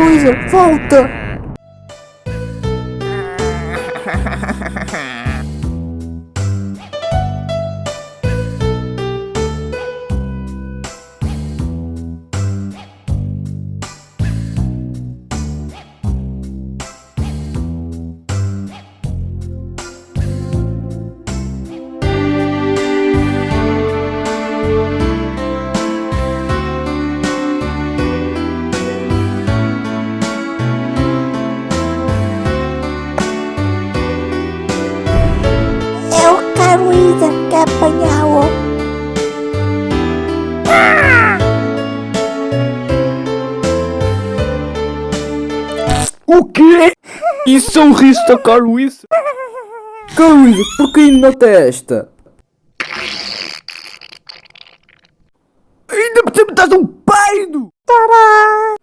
Luísa, volta! Eu quero Luísa, quer apanhá-lo. O quê? Isso é um risco da Carluísa? Carluísa, por que ainda na testa? Ainda por cima estás um peido! Tcharam!